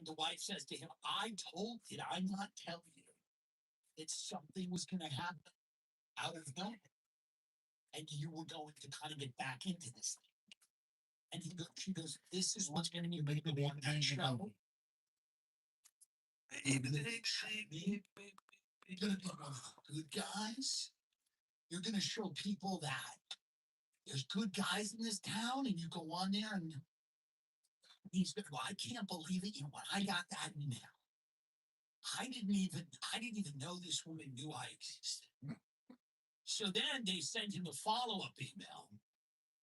And the wife says to him, did I not tell you that something was going to happen out of nowhere? And you were going to kind of get back into this thing. And she goes, this is what's going to make the one man show. You're going to be one of the good guys. You're going to show people that there's good guys in this town, and you go on there and he's going to go, I can't believe it. You know, when I got that email, I didn't even know this woman knew I existed. So then they sent him a follow-up email.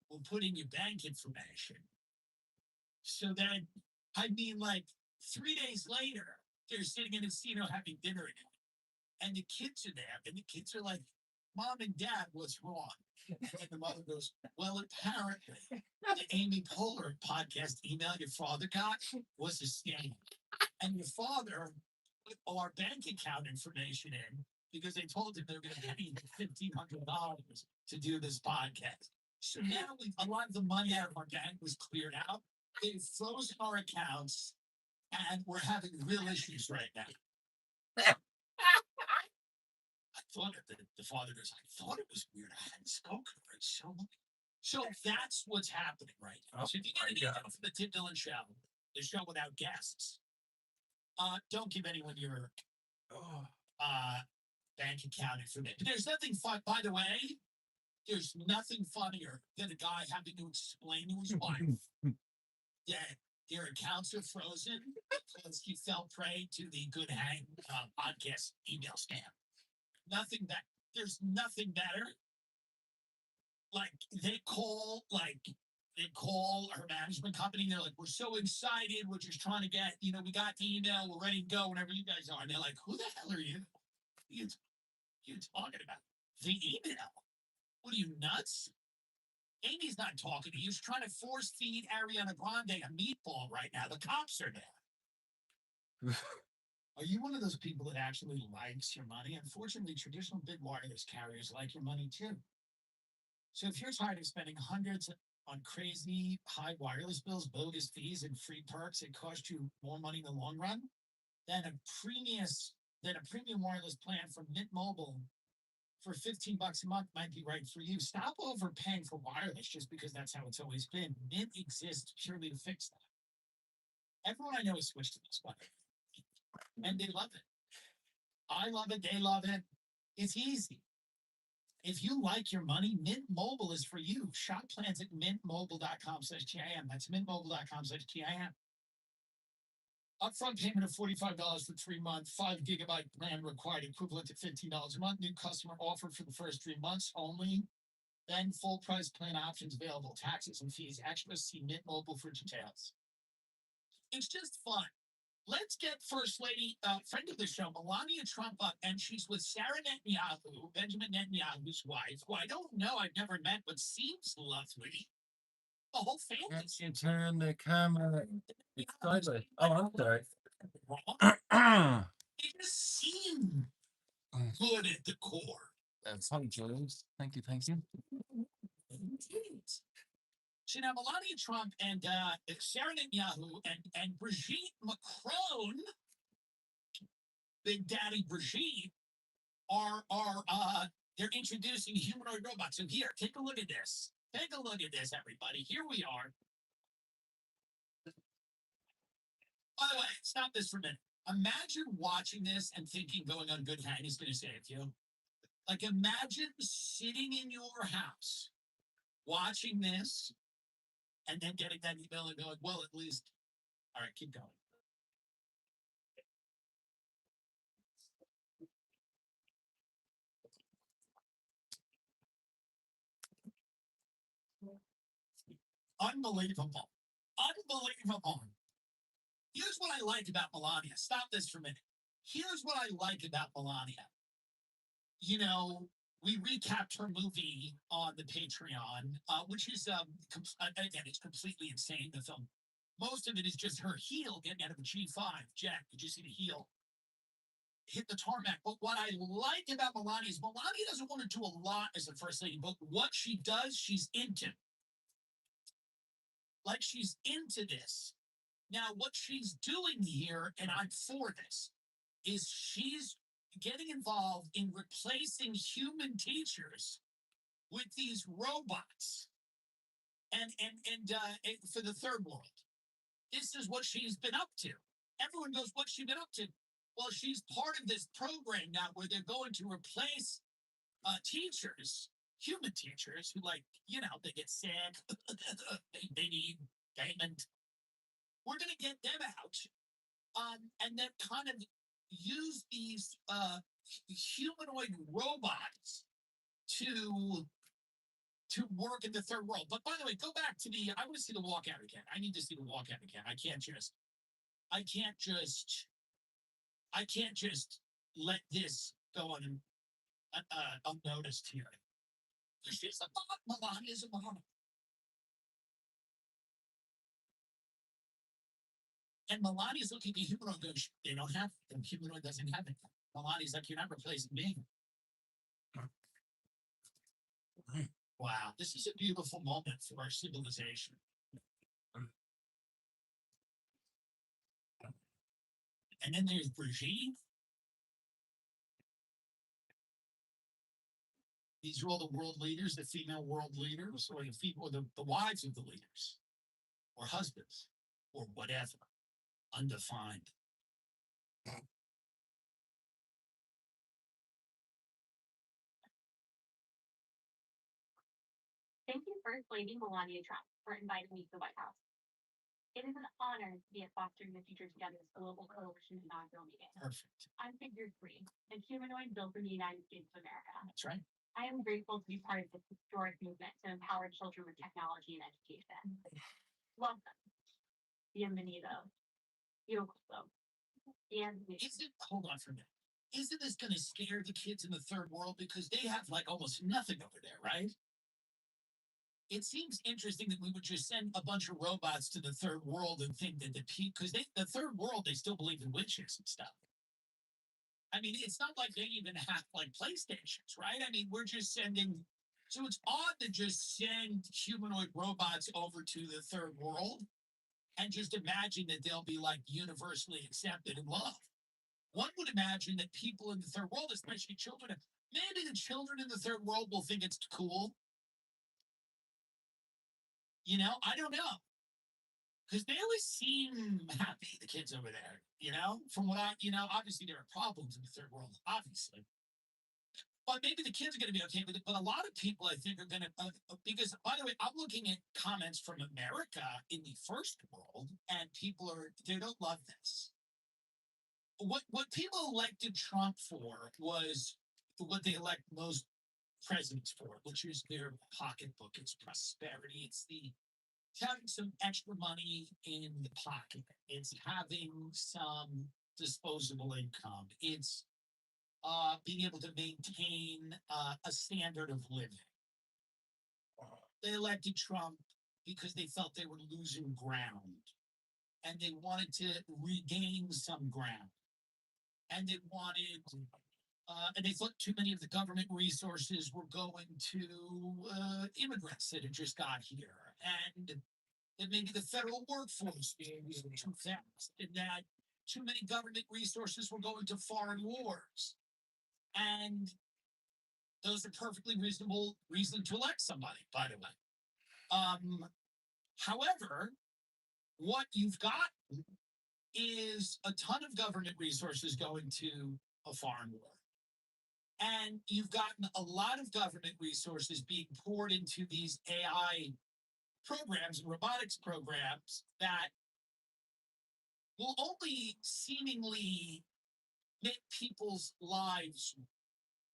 We'll put in your bank information. So then, like 3 days later, they're sitting in a casino having dinner again. And the kids are there, and the kids are like, Mom and Dad, what's wrong? And the mother goes, well, apparently, the Amy Poehler podcast email your father got was a scam. And your father put our bank account information in because they told him they were going to pay him $1,500 to do this podcast. So now a lot of the money out of our bank was cleared out. They've frozen our accounts, and we're having real issues right now. I thought the father goes, I thought it was weird. I hadn't spoken to her in so long. So that's what's happening right now. So if you get an email from the Tim Dillon Show, the show without guests, don't give anyone your bank account information. There's nothing fun. By the way, there's nothing funnier than a guy having to explain to his wife that their accounts are frozen because he fell prey to the Good Hang podcast email scam. There's nothing better. Like they call her management company. And they're like, we're so excited. We're just trying to get, we got the email. We're ready to go whenever you guys are. And they're like, who the hell are you? You talking about the email? What are you, nuts? Amy's not talking to you. She's trying to force feed Ariana Grande a meatball right now. The cops are there. Are you one of those people that actually likes your money? Unfortunately, traditional big wireless carriers like your money too. So if you're tired of spending hundreds on crazy high wireless bills, bogus fees, and free perks that cost you more money in the long run, then a premium wireless plan from Mint Mobile for $15 a month might be right for you. Stop overpaying for wireless just because that's how it's always been. Mint exists purely to fix that. Everyone I know has switched to this one, and they love it. I love it. They love it. It's easy. If you like your money, Mint Mobile is for you. Shop plans at mintmobile.com/TIM. That's mintmobile.com/TIM. Upfront payment of $45 for 3 months, 5 gigabyte plan required, equivalent to $15 a month. New customer offer for the first 3 months only. Then full price plan options available. Taxes and fees extra. See Mint Mobile for details. It's just fun. Let's get First Lady, friend of the show, Melania Trump up, and she's with Sarah Netanyahu, Benjamin Netanyahu's wife, who I don't know, I've never met, but seems lovely. The whole family. You turn the camera. It's sideways. Oh, I'm sorry. It just seemed good at the core. Hi, Jules. Thank you. So now Melania Trump and Sarah Netanyahu and Brigitte Macron, Big Daddy Brigitte, are they're introducing humanoid robots. So here, take a look at this. Take a look at this, everybody. Here we are. By the way, stop this for a minute. Imagine watching this and thinking going on Good Hang is going to save you. Like, imagine sitting in your house, watching this, and then getting that email and going, well, at least, all right, keep going. Unbelievable. Unbelievable. Here's what I like about Melania. Stop this for a minute. Here's what I like about Melania. We recapped her movie on the Patreon, which is, again, it's completely insane, the film. Most of it is just her heel getting out of a G5. Jack, did you see the heel? Hit the tarmac. But what I like about Melania is Melania doesn't want to do a lot as a first lady, but what she does, she's into. Like, she's into this. Now, what she's doing here, and I'm for this, is she's getting involved in replacing human teachers with these robots, and for the third world. This is what she's been up to. Everyone goes, "What's she been up to?" Well, she's part of this program now where they're going to replace teachers, human teachers, who, like, they get sick, they need payment. We're going to get them out, and then kind of use these humanoid robots to work in the third world. But by the way, go back to I want to see the walkout again. I need to see the walkout again. I can't just let this go unnoticed here. She's a mom. Melania's a mom. And Melania's looking at the humanoid goes, they don't have, the humanoid doesn't have it. Melania's like, you're not replacing me. Wow, this is a beautiful moment for our civilization. And then there's Brigitte. These are all the world leaders, the female world leaders, or the wives of the leaders, or husbands, or whatever, undefined. Thank you, First Lady Melania Trump, for inviting me to the White House. It is an honor to be at Fostering the Future Together's Global Coalition inaugural meeting. Perfect. I'm Figure 3, a humanoid built in the United States of America. That's right. I am grateful to be part of this historic movement to empower children with technology and education. Welcome. Bienvenido. Bienvenido. Hold on for a minute. Isn't this going to scare the kids in the third world? Because they have like almost nothing over there, right? It seems interesting that we would just send a bunch of robots to the third world and think that because the third world, they still believe in witches and stuff. I mean, it's not like they even have like PlayStations, right? I mean, we're just sending. So it's odd to just send humanoid robots over to the third world and just imagine that they'll be like universally accepted and loved. One would imagine that people in the third world, especially children, maybe the children in the third world will think it's cool. I don't know. Because they always seem happy, the kids over there, from what obviously there are problems in the third world, obviously. But maybe the kids are going to be okay with it. But a lot of people, I think, are going to, because, by the way, I'm looking at comments from America in the first world, and people they don't love this. What people elected Trump for was what they elect most presidents for, which is their pocketbook. It's prosperity. It's having some extra money in the pocket. It's having some disposable income. It's being able to maintain a standard of living. They elected Trump because they felt they were losing ground, and they wanted to regain some ground, and they thought too many of the government resources were going to immigrants that had just got here, and that maybe the federal workforce being too fast, and that too many government resources were going to foreign wars. And those are perfectly reasonable reasons to elect somebody, by the way. However, what you've got is a ton of government resources going to a foreign war. And you've gotten a lot of government resources being poured into these AI programs and robotics programs that will only seemingly make people's lives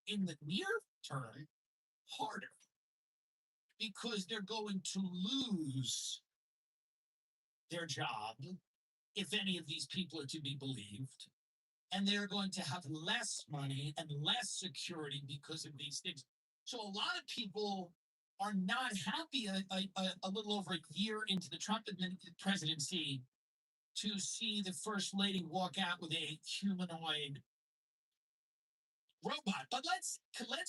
in the near term harder, because they're going to lose their job if any of these people are to be believed, and they're going to have less money and less security because of these things. So a lot of people are not happy a little over a year into the Trump presidency to see the first lady walk out with a humanoid robot. But let's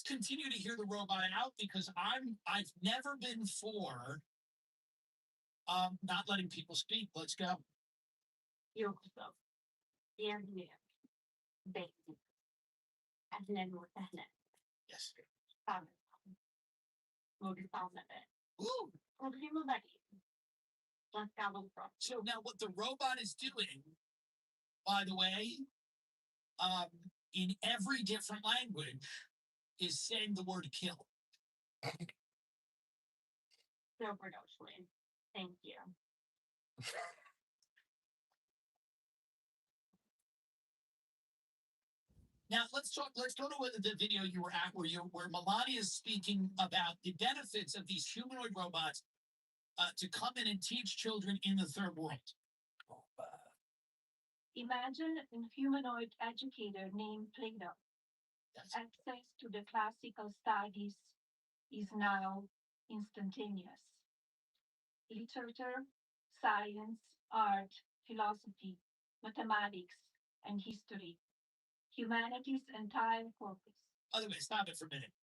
continue to hear the robot out, because I've never been for not letting people speak. Let's go. يوصف يبني بيت أهلا وسهلا Yes. طبعا مبسوطة Ooh. وبريمو بعيد Let's go from So now what the robot is doing, by the way, in every different language, is saying the word kill. Super Deutschland. Thank you. Now let's go to the video you were at where Melania is speaking about the benefits of these humanoid robots to come in and teach children in the third world. Imagine a humanoid educator named Plato. Yes. Access to the classical studies is now instantaneous. Literature, science, art, philosophy, mathematics, and history. Humanity's entire corpus. By the way, stop it for a minute.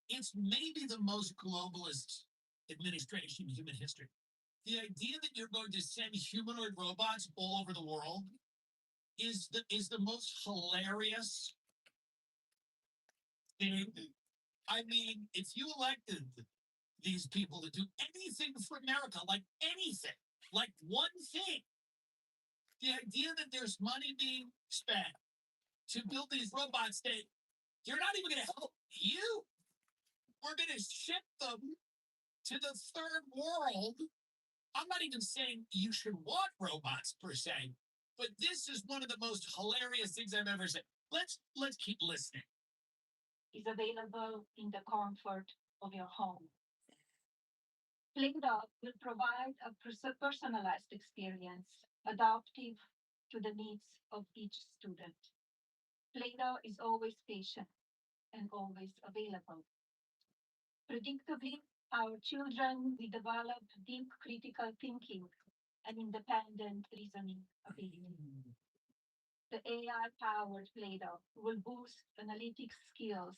It's maybe the most globalist administration in human history. The idea that you're going to send humanoid robots all over the world is the most hilarious thing. I mean, if you elected these people to do anything for America, like anything, like one thing, the idea that there's money being spent to build these robots that you're not even going to help you. We're going to ship them to the third world. I'm not even saying you should want robots per se, but this is one of the most hilarious things I've ever said. Let's keep listening. Is available in the comfort of your home. Playdog will provide a personalized experience, adaptive to the needs of each student. Playdog is always patient and always available. Predictably, our children will develop deep critical thinking and independent reasoning ability. The AI-powered Playdog will boost analytic skills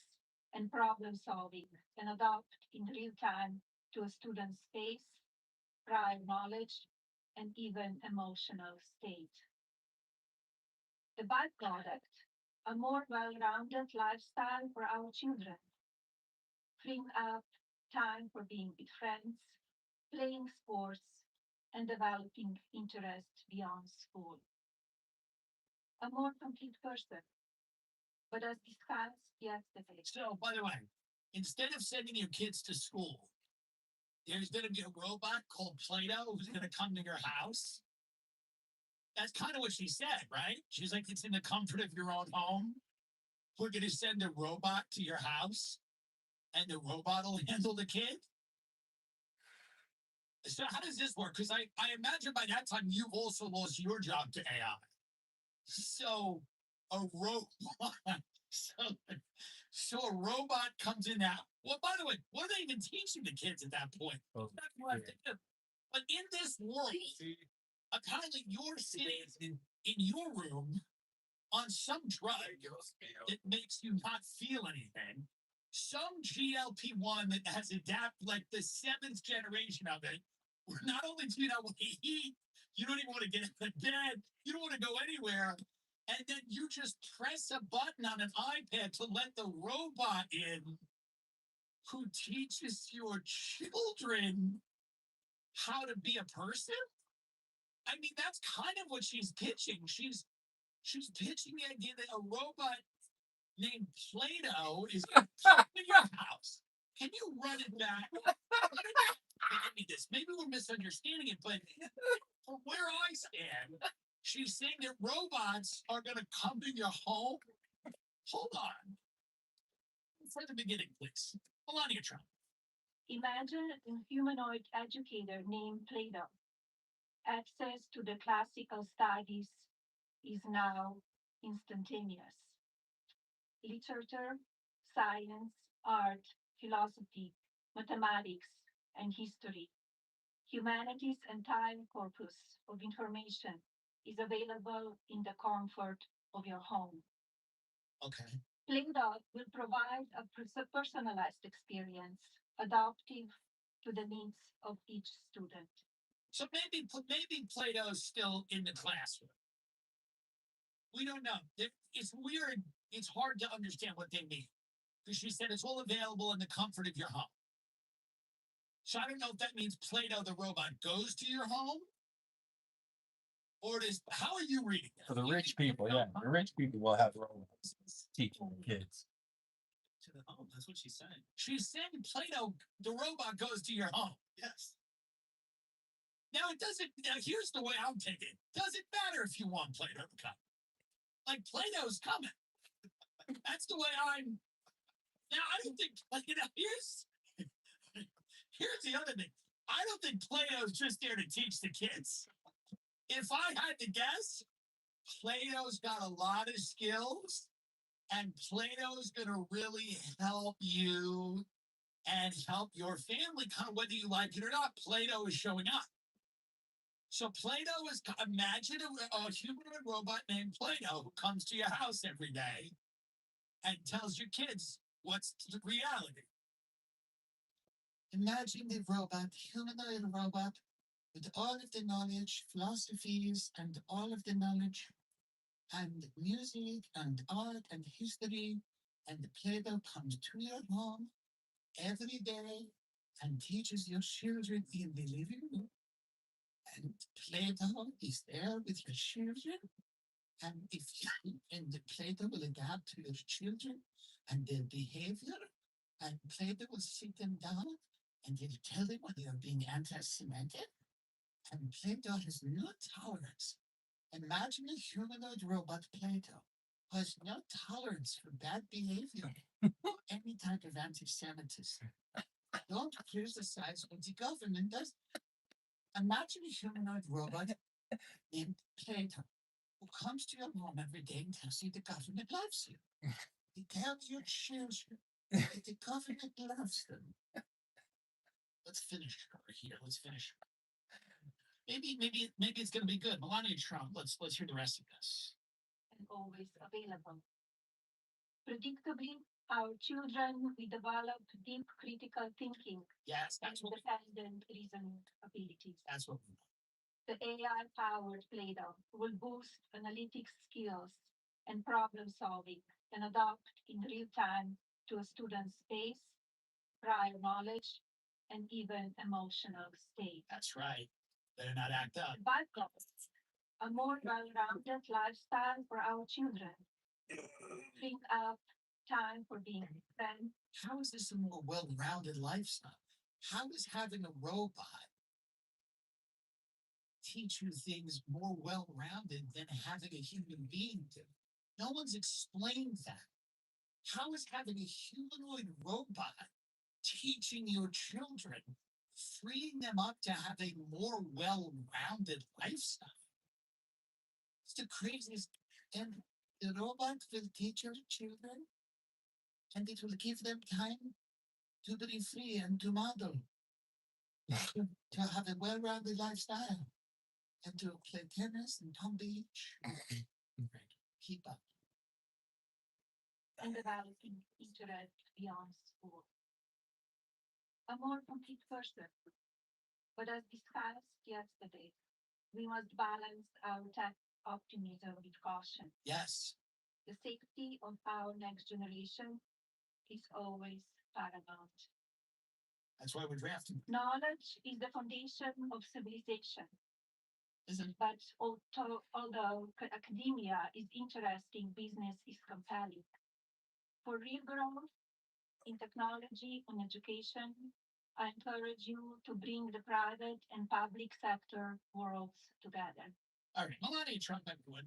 and problem solving and adapt in real time to a student's pace, prior knowledge, and even emotional state. The byproduct, a more well-rounded lifestyle for our children, freeing up time for being with friends, playing sports, and developing interest beyond school. A more complete person, but as discussed yesterday. So, by the way, instead of sending your kids to school, there's going to be a robot called Plato who's going to come to your house. That's kind of what she said, right? She's like, it's in the comfort of your own home. We're going to send a robot to your house, and the robot will handle the kid. So how does this work? Because I imagine by that time you've also lost your job to AI. So a robot, so a robot comes in now. Well, by the way, what are they even teaching the kids at that point? Oh, That's what I have to do. But in this world, apparently you're sitting in your room on some drug that makes you not feel anything. Some GLP-1 that has adapted, like the 7th generation of it, where not only do you not want to eat, you don't even want to get out of bed, you don't want to go anywhere, and then you just press a button on an iPad to let the robot in who teaches your children how to be a person? I mean, that's kind of what she's pitching. She's pitching the idea that a robot named Plato is going to come in your house. Can you run it back? Maybe we're misunderstanding it, but from where I stand, she's saying that robots are going to come to your home. Hold on. From the beginning, please. Melania Trump. Imagine a humanoid educator named Plato. Access to the classical studies is now instantaneous. Literature, science, art, philosophy, mathematics, and history. Humanity's entire corpus of information is available in the comfort of your home. Okay. Playdog will provide a personalized experience, adaptive to the needs of each student. So maybe Plato's still in the classroom. We don't know. It's weird. It's hard to understand what they mean. Because she said it's all available in the comfort of your home. So I don't know if that means Play-Doh the robot goes to your home. Or does, how are you reading that? For the rich people, yeah. The rich people will have robots teaching the kids. To the home, that's what she's saying. She's saying Play-Doh, the robot goes to your home. Yes. Now it doesn't, now here's the way I'm taking it. Doesn't matter if you want Play-Doh to come. Like Play-Doh's coming. That's the way I'm. Now I don't think, like, here's the other thing. I don't think Play-Doh's just there to teach the kids. If I had to guess, Play-Doh's got a lot of skills, and Play-Doh's gonna really help you and help your family, kind of whether you like it or not. Play-Doh is showing up. So Play-Doh is, imagine a humanoid robot named Play-Doh who comes to your house every day and tells your kids what's the reality. Imagine the robot, humanoid robot, with all of the knowledge, philosophies, and all of the knowledge, and music, and art, and history, and the Play-Doh comes to your home every day and teaches your children in the living room. And Play-Doh is there with your children. And if you, and the Play-Doh will adapt to your children and their behavior. And Play-Doh will sit them down and they'll tell them when they're being anti-Semitic. And Play-Doh has no tolerance. Imagine a humanoid robot Play-Doh who has no tolerance for bad behavior or any type of anti-Semitism. Don't criticize what the government does. Imagine a humanoid robot named Play-Doh who comes to your home every day and tells you the government loves you. He tells your children that the government loves them. Let's finish her here. Let's finish her. Maybe it's gonna be good. Melania Trump. Let's hear the rest of this. And always available. Predictably, our children will develop deep critical thinking Yes, and that's what independent reasoning abilities. that's what we want. The AI-powered Play-Doh will boost analytics skills and problem solving and adapt in real time to a student's pace, prior knowledge, and even emotional state. That's right. Better not act up. Bypass a more well-rounded lifestyle for our children. Freeing up time for being friends. How is this a more well-rounded lifestyle? How is having a robot teach you things more well-rounded than having a human being do? No one's explained that. How is having a humanoid robot teaching your children, freeing them up to have a more well-rounded lifestyle? It's the craziest. And the robot will teach your children, and it will give them time to be free and to model, to have a well-rounded lifestyle, and to play tennis in Palm Beach. Right. Keep up. And developing interest beyond school. A more complete person. But as discussed yesterday, we must balance our tech optimism with caution. Yes. The safety of our next generation is always paramount. That's why we're drafting. Knowledge is the foundation of civilization. Isn't But although academia is interesting, business is compelling. For real growth in technology and education, I encourage you to bring the private and public sector worlds together. all right? Melania Trump, everyone,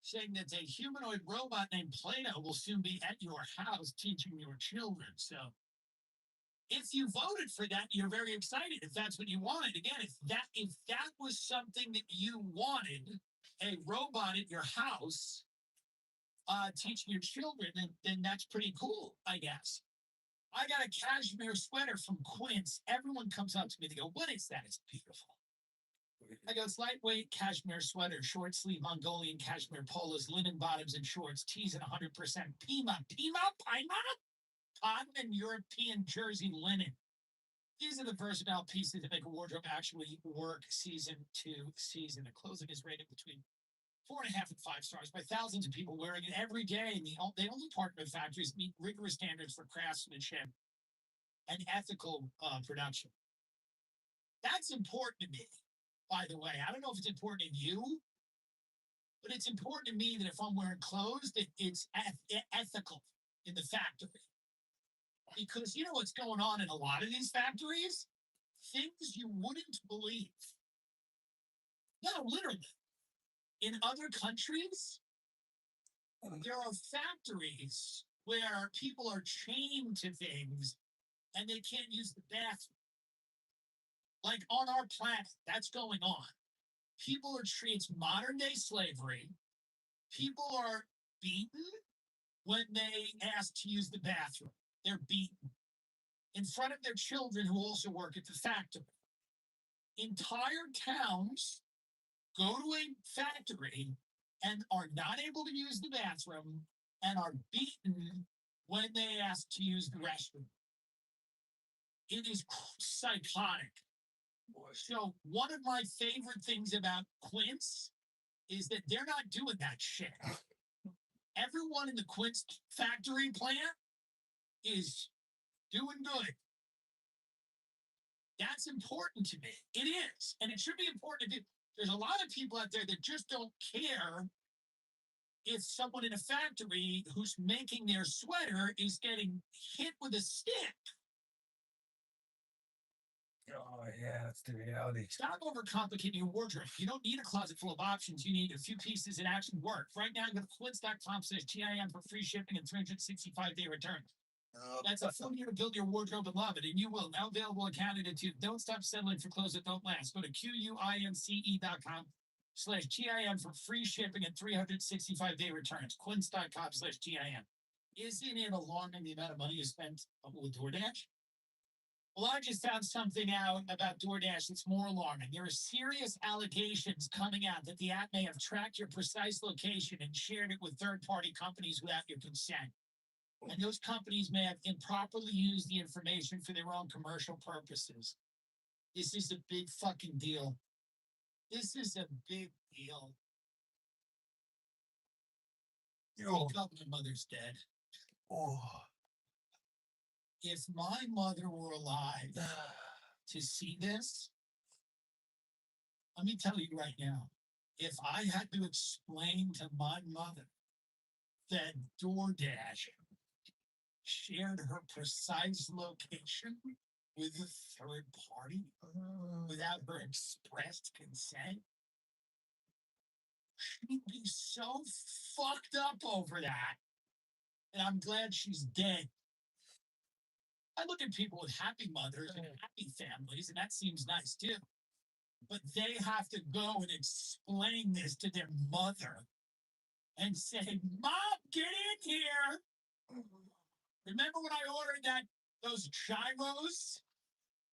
saying that a humanoid robot named Play-Doh will soon be at your house teaching your children. So, if you voted for that, you're very excited. If that's what you wanted, again, if that was something that you wanted, a robot at your house teaching your children, then that's pretty cool, I guess. I got a cashmere sweater from Quint. Everyone comes up to me, they go, "What is that?" It's beautiful. I go, "It's lightweight cashmere sweater, short sleeve Mongolian cashmere polos, linen bottoms and shorts, tees and 100% Pima, cotton and European jersey linen. These are the versatile pieces that make a wardrobe actually work season to season. The clothing is rated between 4.5 and 5 stars by thousands of people wearing it every day. And they only partner with factories that meet rigorous standards for craftsmanship and ethical production. That's important to me, by the way. I don't know if it's important to you, but it's important to me that if I'm wearing clothes, that it's ethical in the factory. Because you know what's going on in a lot of these factories? Things you wouldn't believe. No, literally. In other countries, there are factories where people are chained to things and they can't use the bathroom. Like on our planet, that's going on. People are treated modern day slavery. People are beaten when they ask to use the bathroom. They're beaten in front of their children who also work at the factory. Entire towns go to a factory and are not able to use the bathroom and are beaten when they ask to use the restroom. It is psychotic. So one of my favorite things about Quint's is that they're not doing that shit. Everyone in the Quint's factory plant is doing good. That's important to me. It is. And it should be important to do. There's a lot of people out there that just don't care if someone in a factory who's making their sweater is getting hit with a stick. Oh, yeah, that's the reality. Stop overcomplicating your wardrobe. You don't need a closet full of options. You need a few pieces that actually work. Right now, go to quints.com/TIM for free shipping and 365-day returns. That's a full year to build your wardrobe and love it, and you will. Now available at Canada too. Don't stop settling for clothes that don't last. Go to QUINCE.com/TIM for free shipping and 365-day returns. Quints.com/TIM. Isn't it alarming the amount of money you spent with DoorDash? Well, I just found something out about DoorDash that's more alarming. There are serious allegations coming out that the app may have tracked your precise location and shared it with third-party companies without your consent. And those companies may have improperly used the information for their own commercial purposes. This is a big fucking deal. This is a big deal. Wake up, my mother's dead. Oh. If my mother were alive to see this, let me tell you right now, if I had to explain to my mother that DoorDash shared her precise location with a third party without her expressed consent, she'd be so fucked up over that. And I'm glad she's dead. I look at people with happy mothers and happy families, and that seems nice too. But they have to go and explain this to their mother and say, "Mom, get in here. Remember when I ordered those gyros?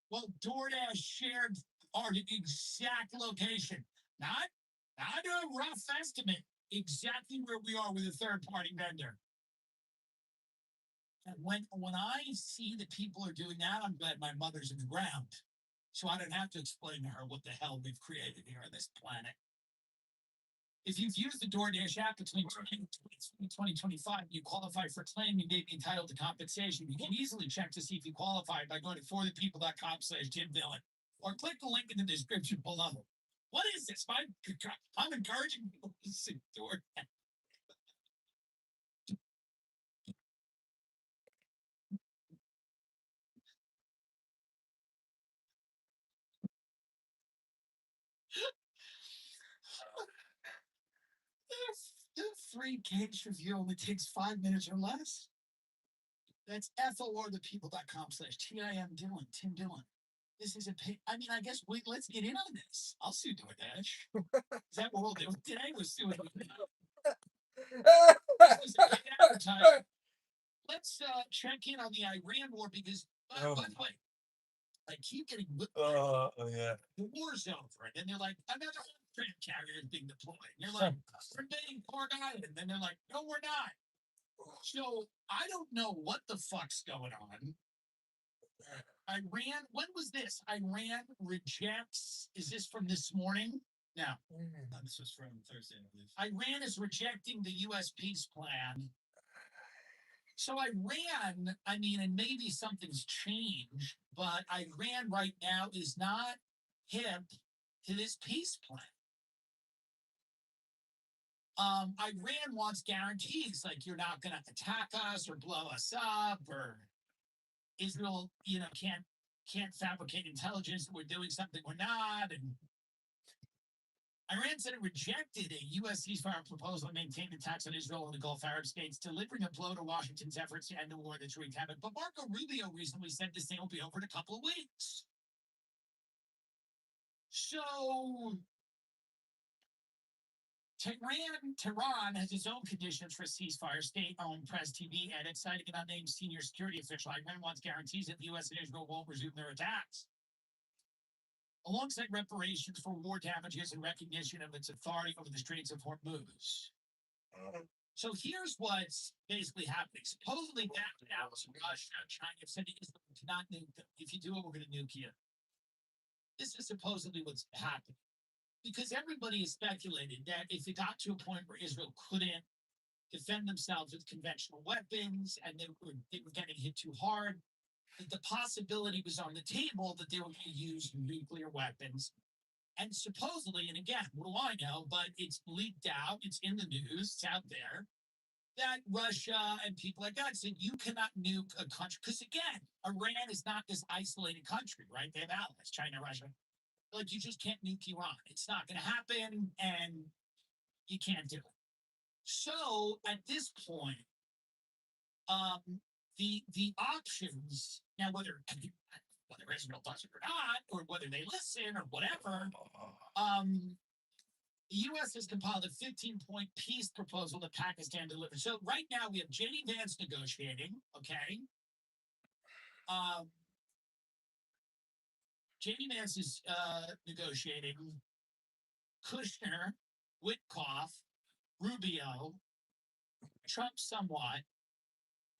Well, DoorDash shared our exact location. Not a rough estimate. Exactly where we are with a third-party vendor." And when I see that people are doing that, I'm glad my mother's in the ground. So I don't have to explain to her what the hell we've created here on this planet. If you've used the DoorDash app between 2020 and 2025, you qualify for a claim, you may be entitled to compensation. You can easily check to see if you qualify by going to forthepeople.com/Jim Dillon or click the link in the description below. What is this? I'm encouraging people to use DoorDash. The free cage review only takes 5 minutes or less. That's FORthepeople.com/TIM Dillon, Tim Dillon. This is I guess let's get in on this. I'll sue DoorDash. Is that what we'll do today? We're suing advertisement. Let's check in on the Iran war because, by the way, I keep getting the war's over. And then they're like, another aircraft carrier is being deployed. And you're like, we're invading Park Island. And then they're like, no, we're not. So I don't know what the fuck's going on. Iran, when was this? Iran rejects, is this from this morning? Now, This was from Thursday, I believe. Iran is rejecting the U.S. peace plan. So Iran, I mean, and maybe something's changed, but Iran right now is not hip to this peace plan. Iran wants guarantees, like you're not going to attack us or blow us up, or Israel, can't fabricate intelligence that we're doing something we're not, and Iran said it rejected a U.S. ceasefire proposal to maintain attacks on Israel and the Gulf Arab states, delivering a blow to Washington's efforts to end the war that's wreaked havoc. But Marco Rubio recently said this thing will be over in a couple of weeks. So Tehran has its own conditions for ceasefire. State-owned Press TV added, citing an unnamed senior security official. Iran wants guarantees that the U.S. and Israel won't resume their attacks, alongside reparations for war damages and recognition of its authority over the Straits of Hormuz. So here's what's basically happening. Supposedly, back now, Russia, China have said to Israel, cannot nuke them. If you do it, we're going to nuke you. This is supposedly what's happening. Because everybody has speculated that if it got to a point where Israel couldn't defend themselves with conventional weapons and they were getting hit too hard, that the possibility was on the table that they were going to use nuclear weapons. And supposedly, and again, what do I know, but it's leaked out, it's in the news, it's out there, that Russia and people like that said you cannot nuke a country. Because again, Iran is not this isolated country, right? They have allies, China, Russia. Like, you just can't nuke Iran. It's not going to happen, and you can't do it. So at this point, the options now, whether Israel does it or not, or whether they listen or whatever, the U.S. has compiled a 15-point peace proposal that Pakistan delivered. So right now we have J.D. Vance negotiating. Okay. J.D. Vance is negotiating. Kushner, Witkoff, Rubio, Trump somewhat,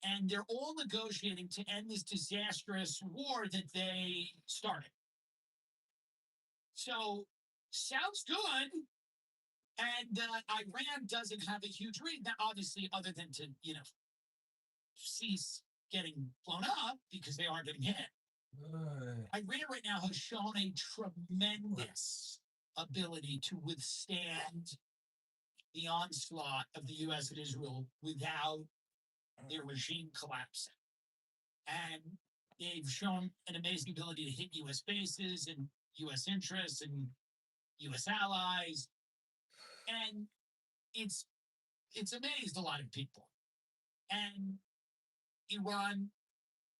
and they're all negotiating to end this disastrous war that they started. So, sounds good. And Iran doesn't have a huge read. Now, obviously, other than to, cease getting blown up because they are getting hit. Iran right now has shown a tremendous ability to withstand the onslaught of the U.S. and Israel without their regime collapsing. And they've shown an amazing ability to hit U.S. bases and U.S. interests and U.S. allies. And it's amazed a lot of people. And Iran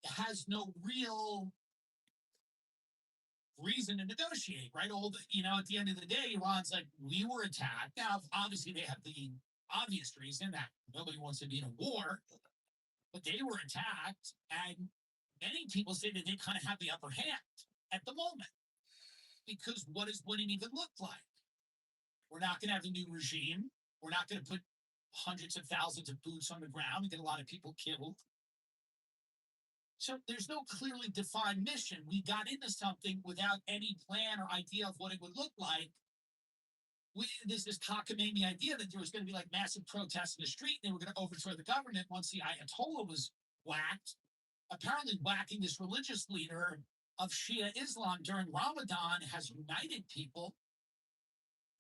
has no real reason to negotiate, right? At the end of the day, Iran's like, we were attacked. Now, obviously, they have the obvious reason that nobody wants to be in a war, but they were attacked, and many people say that they kind of have the upper hand at the moment. Because what does winning even look like? We're not going to have a new regime. We're not going to put hundreds of thousands of boots on the ground and get a lot of people killed. So there's no clearly defined mission. We got into something without any plan or idea of what it would look like. There's this cockamamie idea that there was going to be like massive protests in the street and they were going to overthrow the government once the Ayatollah was whacked. Apparently whacking this religious leader of Shia Islam during Ramadan has united people.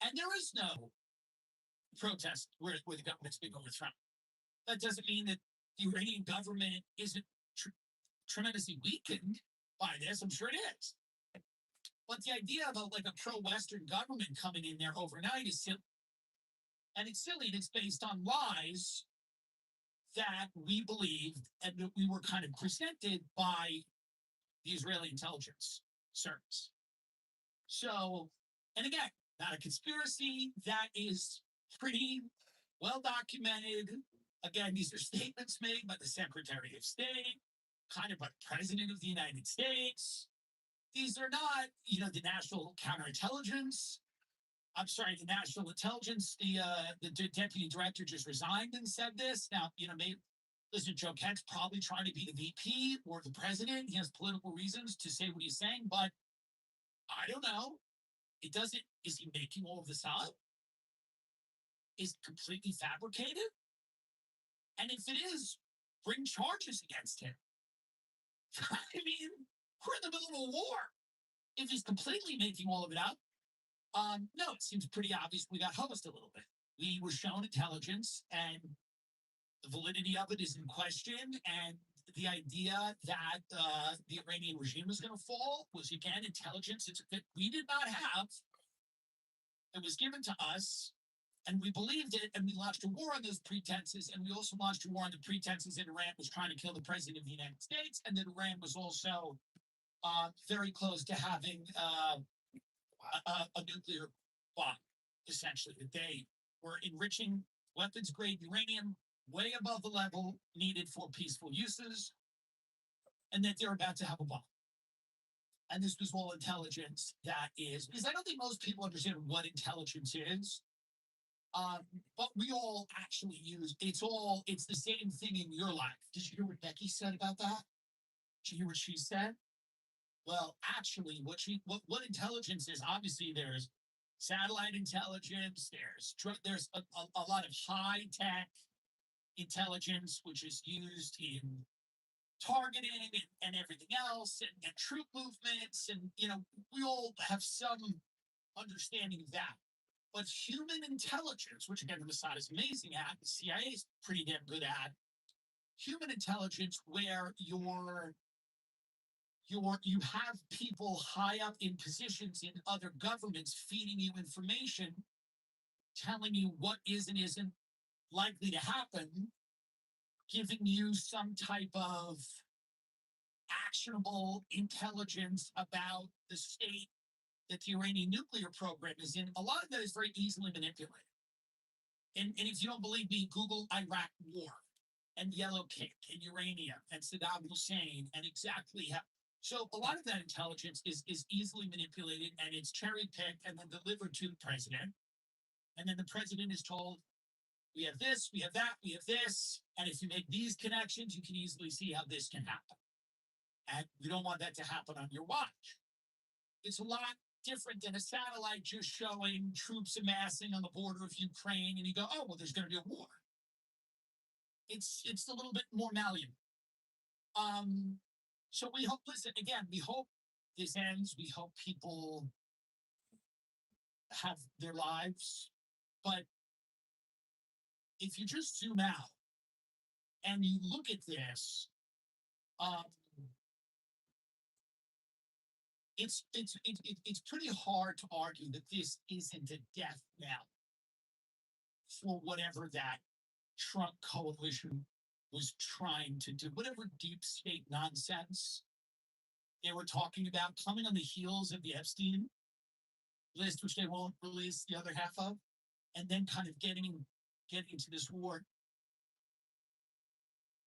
And there is no protest where the government's being overthrown. That doesn't mean that the Iranian government isn't tremendously weakened by this. I'm sure it is. But the idea of a pro-Western government coming in there overnight is silly. And it's silly, and it's based on lies that we believed and that we were kind of presented by the Israeli intelligence service. So, and again, not a conspiracy. That is pretty well documented. Again, these are statements made by the Secretary of State, kind of by the President of the United States. These are not, the National Counterintelligence. I'm sorry, the National Intelligence. The Deputy Director just resigned and said this. Now, maybe, listen, Joe Kent's probably trying to be the VP or the President. He has political reasons to say what he's saying, but I don't know. It doesn't, is he making all of this up? Is it completely fabricated? And if it is, bring charges against him. I mean, we're in the middle of a war. If he's completely making all of it up, no, it seems pretty obvious we got hosed a little bit. We were shown intelligence, and the validity of it is in question. And the idea that the Iranian regime was going to fall was, again, intelligence that we did not have. It was given to us, and we believed it, and we launched a war on those pretenses. And we also launched a war on the pretenses that Iran was trying to kill the president of the United States, and that Iran was also very close to having a nuclear bomb, essentially, that they were enriching weapons-grade uranium way above the level needed for peaceful uses, and that they're about to have a bomb. And this was all intelligence that is, because I don't think most people understand what intelligence is, but we all actually use, it's the same thing in your life. Did you hear what Becky said about that? Did you hear what she said? Well, actually, what intelligence is, obviously there's satellite intelligence, there's a lot of high-tech intelligence, which is used in targeting and everything else, and troop movements, and, we all have some understanding of that. But human intelligence, which again, the Mossad is amazing at, the CIA is pretty damn good at, human intelligence where you have people high up in positions in other governments feeding you information, telling you what is and isn't likely to happen, giving you some type of actionable intelligence about the state that the Iranian nuclear program is in. A lot of that is very easily manipulated. And if you don't believe me, Google Iraq war and yellow cake and uranium and Saddam Hussein and exactly how. So a lot of that intelligence is easily manipulated, and it's cherry-picked and then delivered to the president. And then the president is told, we have this, we have that, we have this. And if you make these connections, you can easily see how this can happen. And we don't want that to happen on your watch. It's a lot different than a satellite just showing troops amassing on the border of Ukraine, and you go, oh, well, there's going to be a war. It's a little bit more malleable. So we hope, listen, again, we hope this ends. We hope people have their lives. But if you just zoom out and you look at this, it's pretty hard to argue that this isn't a death knell for whatever that Trump coalition was trying to do, whatever deep state nonsense they were talking about, coming on the heels of the Epstein list, which they won't release the other half of, and then kind of getting into this war.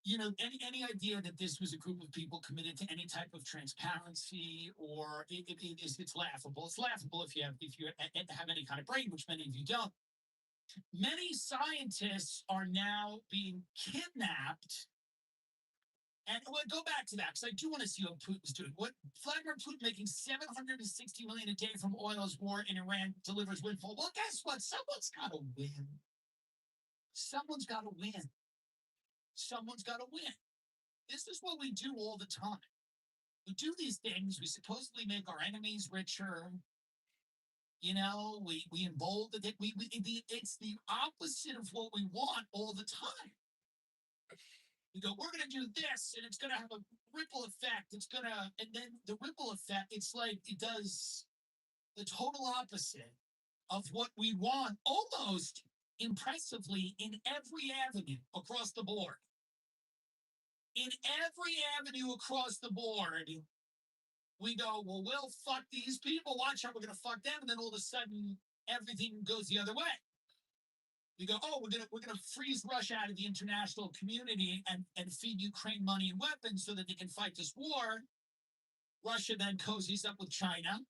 Any idea that this was a group of people committed to any type of transparency, or it's laughable. It's laughable if you have any kind of brain, which many of you don't. Many scientists are now being kidnapped. And we'll go back to that, because I do want to see what Putin's doing. What Vladimir Putin making $760 million a day from oil as war in Iran delivers windfall. Well, guess what? Someone's got to win. Someone's got to win. Someone's got to win. This is what we do all the time. We do these things. We supposedly make our enemies richer. We embolden. It's the opposite of what we want all the time. We go, we're going to do this, and it's going to have a ripple effect. And then the ripple effect, it's like it does the total opposite of what we want, almost impressively, in every avenue across the board. In every avenue across the board, we go, well, we'll fuck these people. Watch how we're going to fuck them. And then all of a sudden, everything goes the other way. We go, oh, we're gonna freeze Russia out of the international community and feed Ukraine money and weapons so that they can fight this war. Russia then cozies up with China.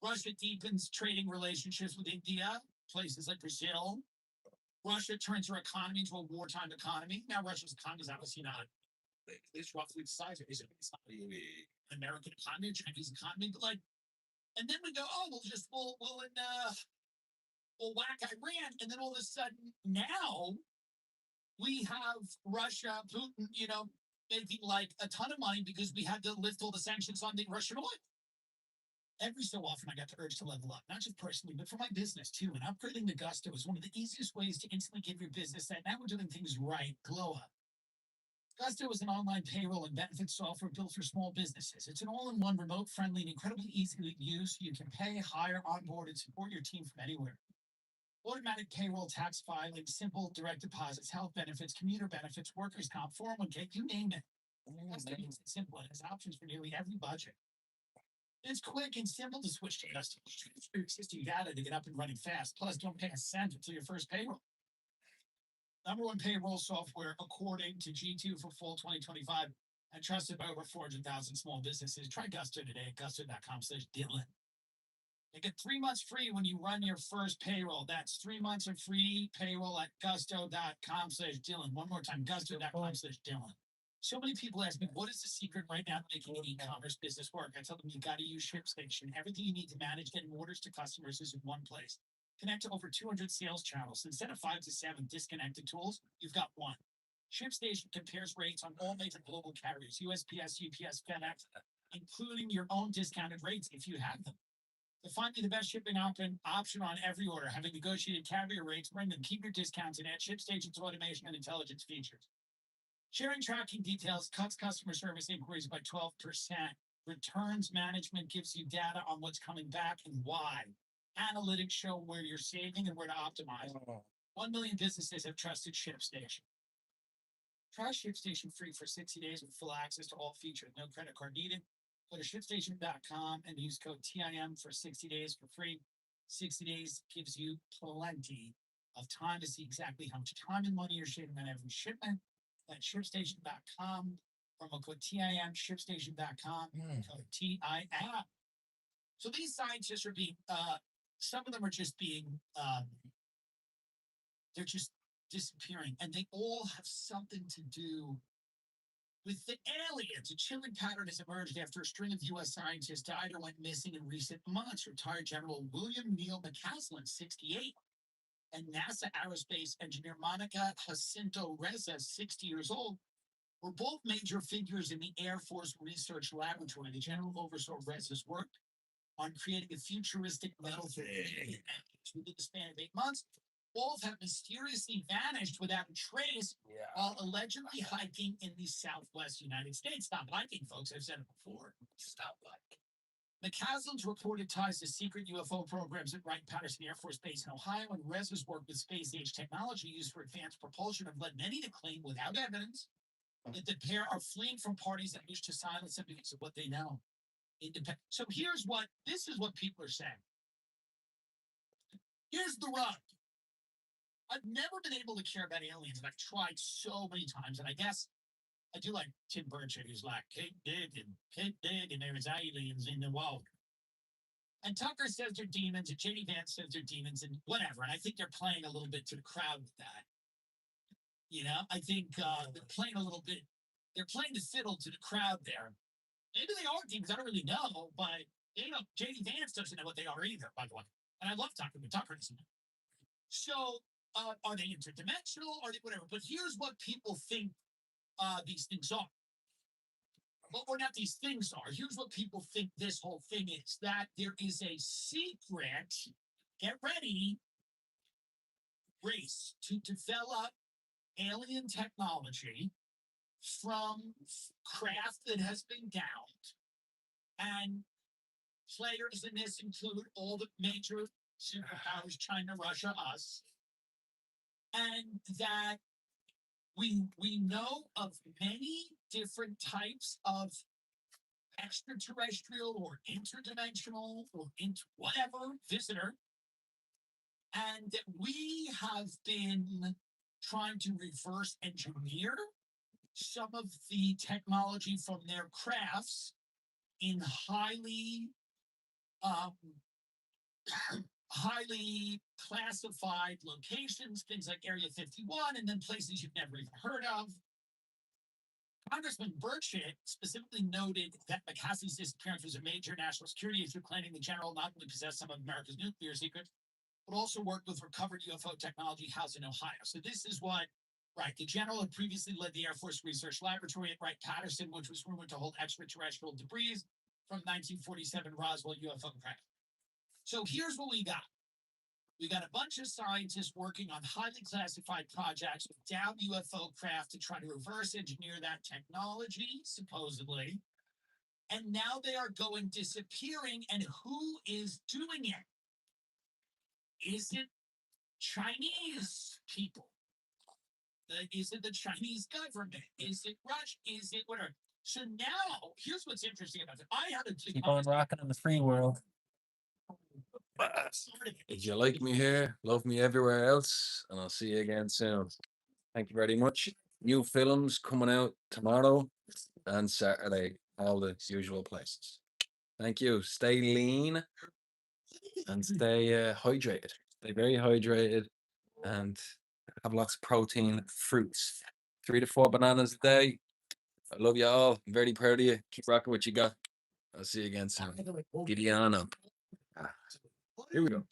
Russia deepens trading relationships with India, places like Brazil. Russia turns her economy into a wartime economy. Now, Russia's economy is obviously not, it's roughly the size of, it's not the American economy, Chinese economy, but And then we go, oh, we'll whack Iran, and then all of a sudden now we have Russia, Putin, making like a ton of money because we had to lift all the sanctions on the Russian oil. Every so often, I got the urge to level up, not just personally, but for my business too. And upgrading to Gusto is one of the easiest ways to instantly give your business that now we're doing things right glow up. Gusto is an online payroll and benefits software built for small businesses. It's an all-in-one, remote-friendly, and incredibly easy to use. You can pay, hire, onboard, and support your team from anywhere. Automatic payroll, tax filing, simple direct deposits, health benefits, commuter benefits, workers' comp, 401k, you name it. Gusto makes it simple and has options for nearly every budget. It's quick and simple to switch to Gusto. Transfer your existing data to get up and running fast. Plus, don't pay a cent until your first payroll. Number one payroll software according to G2 for fall 2025 and trusted by over 400,000 small businesses. Try Gusto today at gusto.com/Dylan. You get 3 months free when you run your first payroll. That's 3 months of free payroll at gusto.com/Dylan. One more time, gusto.com/Dylan. So many people ask me, what is the secret right now to making an e-commerce business work? I tell them you got to use ShipStation. Everything you need to manage getting orders to customers is in one place. Connect to over 200 sales channels. Instead of 5 to 7 disconnected tools, you've got one. ShipStation compares rates on all major global carriers, USPS, UPS, FedEx, including your own discounted rates if you have them. To find me the best shipping option on every order, having negotiated carrier rates, bring them, keep your discounts, and add ShipStation's automation and intelligence features. Sharing tracking details cuts customer service inquiries by 12%. Returns management gives you data on what's coming back and why. Analytics show where you're saving and where to optimize. 1 million businesses have trusted ShipStation. Try ShipStation free for 60 days with full access to all features. No credit card needed. Go to ShipStation.com and use code TIM for 60 days for free. 60 days gives you plenty of time to see exactly how much time and money you're saving on every shipment. At ShipStation.com, promo code TIM, ShipStation.com, code TIM. So these scientists are being, some of them are just being, they're just disappearing. And they all have something to do with the aliens. A chilling pattern has emerged after a string of U.S. scientists died or went missing in recent months. Retired General William Neil McCaslin, 68, and NASA aerospace engineer Monica Jacinto Reza, 60 years old, were both major figures in the Air Force Research Laboratory. The general oversaw Reza's work on creating a futuristic metal within the span of 8 months. Both have mysteriously vanished without a trace while allegedly hiking in the Southwest United States. Stop hiking, folks. I've said it before. Stop hiking. McCaslin's reported ties to secret UFO programs at Wright-Patterson Air Force Base in Ohio, and Reza's work with space-age technology used for advanced propulsion have led many to claim, without evidence, that the pair are fleeing from parties that wish to silence them because of what they know. So this is what people are saying. Here's the rub. I've never been able to care about aliens, and I've tried so many times, and I guess I do like Tim Burchett, who's like, Kate did, and there is aliens in the world. And Tucker says they're demons, and J.D. Vance says they're demons, and whatever. And I think they're playing a little bit to the crowd with that. I think they're playing a little bit, they're playing the fiddle to the crowd there. Maybe they are demons, I don't really know, but J.D. Vance doesn't know what they are either, by the way. And I love Tucker, but Tucker doesn't know. So, are they interdimensional? Are they whatever? But here's what people think these things are. Well, or not these things are. Here's what people think this whole thing is. That there is a secret, get ready, race to develop alien technology from craft that has been downed. And players in this include all the major superpowers, China, Russia, us. And that we know of many different types of extraterrestrial or interdimensional or whatever visitor, and that we have been trying to reverse engineer some of the technology from their crafts in highly classified locations, things like Area 51, and then places you've never even heard of. Congressman Burchett specifically noted that McCaskey's disappearance was a major national security issue, claiming the general not only possessed some of America's nuclear secrets, but also worked with recovered UFO technology housed in Ohio. So this is what, right, the general had previously led the Air Force Research Laboratory at Wright-Patterson, which was rumored to hold extraterrestrial debris from 1947 Roswell UFO crash. So here's what we got. We got a bunch of scientists working on highly classified projects with downed UFO craft to try to reverse engineer that technology, supposedly. And now they are going disappearing. And who is doing it? Is it Chinese people? Is it the Chinese government? Is it Russia? Is it whatever? So now, here's what's interesting about it. I had a Keep on rocking in the free world. If you like me here, love me everywhere else, and I'll see you again soon. Thank you very much. New films coming out tomorrow and Saturday, all the usual places. Thank you. Stay lean and stay hydrated. Stay very hydrated and have lots of protein, fruits. 3 to 4 bananas a day. I love you all. I'm very proud of you. Keep rocking what you got. I'll see you again soon. Giddy on up. Here we go.